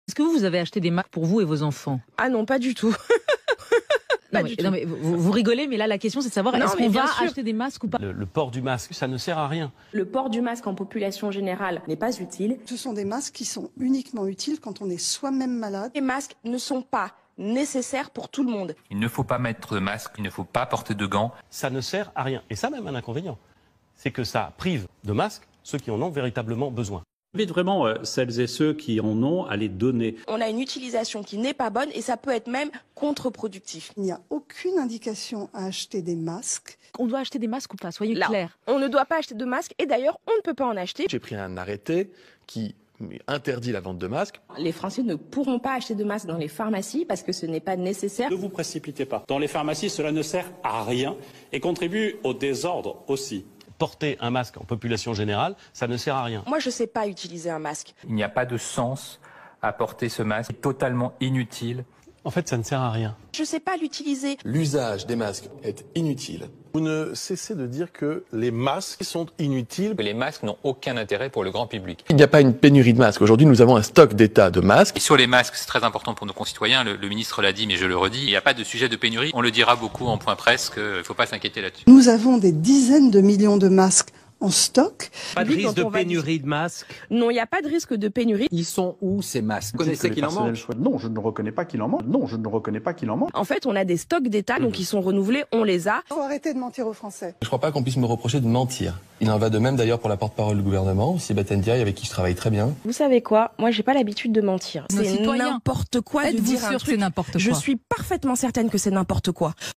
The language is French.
Est-ce que vous avez acheté des masques pour vous et vos enfants? Ah non, pas du tout. Non, mais vous rigolez, mais là la question c'est de savoir est-ce qu'on va acheter des masques ou pas? Le port du masque, ça ne sert à rien. Le port du masque en population générale n'est pas utile. Ce sont des masques qui sont uniquement utiles quand on est soi-même malade. Les masques ne sont pas nécessaires pour tout le monde. Il ne faut pas mettre de masque, il ne faut pas porter de gants. Ça ne sert à rien. Et ça même un inconvénient. C'est que ça prive de masques ceux qui en ont véritablement besoin. J'invite vraiment celles et ceux qui en ont à les donner. On a une utilisation qui n'est pas bonne et ça peut être même contre-productif. Il n'y a aucune indication à acheter des masques. On doit acheter des masques ou pas? Soyez Là, clairs. on ne doit pas acheter de masques et d'ailleurs on ne peut pas en acheter. J'ai pris un arrêté qui interdit la vente de masques. Les Français ne pourront pas acheter de masques dans les pharmacies parce que ce n'est pas nécessaire. Ne vous précipitez pas. Dans les pharmacies, cela ne sert à rien et contribue au désordre aussi. Porter un masque en population générale, ça ne sert à rien. Moi, je ne sais pas utiliser un masque. Il n'y a pas de sens à porter ce masque, c'est totalement inutile. En fait, ça ne sert à rien. Je ne sais pas l'utiliser. L'usage des masques est inutile. Vous ne cessez de dire que les masques sont inutiles. Les masques n'ont aucun intérêt pour le grand public. Il n'y a pas une pénurie de masques. Aujourd'hui, nous avons un stock d'état de masques. Et sur les masques, c'est très important pour nos concitoyens, le ministre l'a dit, mais je le redis, il n'y a pas de sujet de pénurie. On le dira beaucoup en point presse, qu'il ne faut pas s'inquiéter là-dessus. Nous avons des dizaines de millions de masques en stock. Pas de risque de pénurie de masques? Non, il n'y a pas de risque de pénurie. Ils sont où ces masques? Vous connaissez qu'il en manque? Non, je ne reconnais pas qu'il en manque. Non, je ne reconnais pas qu'il en manque. En fait, on a des stocks d'État, donc ils sont renouvelés, on les a. Il faut arrêter de mentir aux Français. Je ne crois pas qu'on puisse me reprocher de mentir. Il en va de même d'ailleurs pour la porte-parole du gouvernement, Sibeth Ndiaye, avec qui je travaille très bien. Vous savez quoi? Moi, j'ai pas l'habitude de mentir. Nos C'est citoyens. n'importe quoi de Êtes-vous dire un sûr que truc. c'est n'importe quoi? Je suis parfaitement certaine que c'est n'importe quoi.